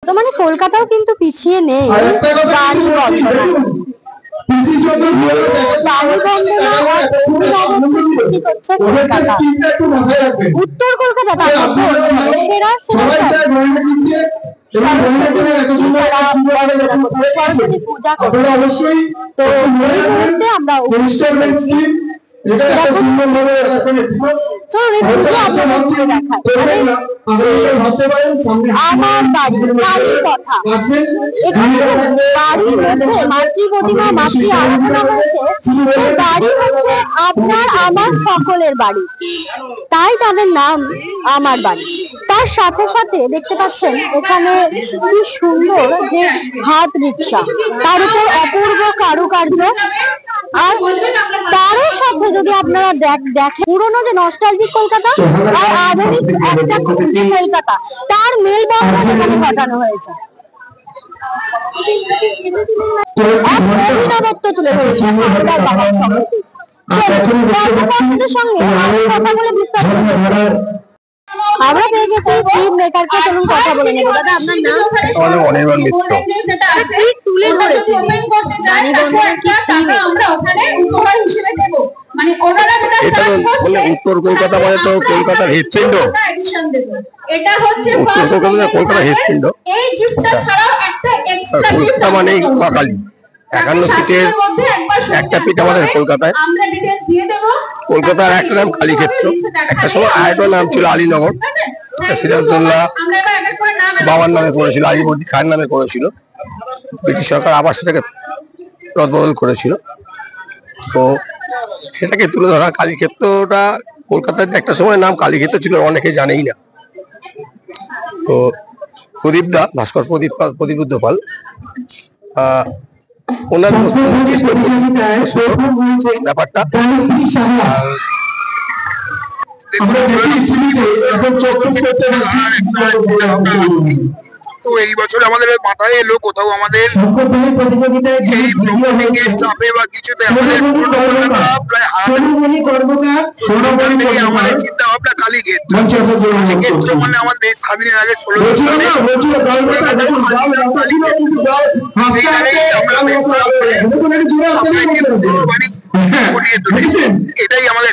বর্তমানে কলকাতাও কিন্তু পিছিয়ে নেই গাড়ি বন্ধনা। উত্তর কলকাতা পূজা করছে, তো এই মুহূর্তে আমরা আমার বাড়ির কথা এখানে বাড়ির মধ্যে মাতৃ প্রতিমা মাতৃ আরাধনা হয়েছে, বাড়ি হচ্ছে আপনার আমার সকলের বাড়ি, তাই তাদের নাম আমার বাড়ি। তার সাথে সাথে দেখতে পাচ্ছেন এখানে কি সুন্দর যে হাত রিক্সা, তার উপর অপূর্ব কারুকার্য, আর তারও সাথে যদি আপনারা দেখেন পুরোনো যে নস্টালজিক কলকাতা আর আধুনিক একটা কলকাতা, তার মেলবন্ধন এখানে ঘটানো হয়েছে। অভিনবত্ব তুলে ধরেছে সঙ্গে কথা বলে বিস্তারিত আমরা পেয়ে গেছি ফিল্ম মেকারকে। চলুন কথা বলে নেব। দাদা, আপনার নাম? অনির্বাণ মিত্র। কি তুলে ধরেছে আমরা ওখানে উপহার হিসেবে দেব, মানে ওনারা যেটা উত্তর কলকাতা মানে তো কলকাতার হৃৎপিণ্ড, এটা হচ্ছে উত্তর কলকাতা কলকাতার হৃৎপিণ্ড। এই গিফটটা ছাড়াও একটা এক্সট্রা গিফট কলকাতা মানে মা কালী, 51 ফিটের একটা ফিট আমাদের কলকাতায়। কলকাতার একটা নাম কালীক্ষেত্র, একটা সময় আরেকটা নাম ছিল আলীনগর, সিরাজদৌল্লা বাবার নামে করেছিল, আলীবর্দী খান নামে করেছিল। ব্রিটিশ সরকার আবার সেটাকে রদবদল করেছিল, তো সেটাকে তুলে ধরা। কালীক্ষেত্রটা কলকাতার একটা সময় নাম কালীক্ষেত্র ছিল, অনেকে জানেই না। তো প্রদীপ দা, ভাস্কর প্রদীপ পাল, ওনার ব্যাপারটা তো এই বছর আমাদের মাথায় এলো কোথাও আমাদের এই চাপে বা কিছুতে আমাদের প্রায় আমাদের চিন্তা ভাবনা কালীক্ষেত্র। কালীক্ষেত্র মানে আমাদের স্বাধীনের আগে 16 এটাই আমাদের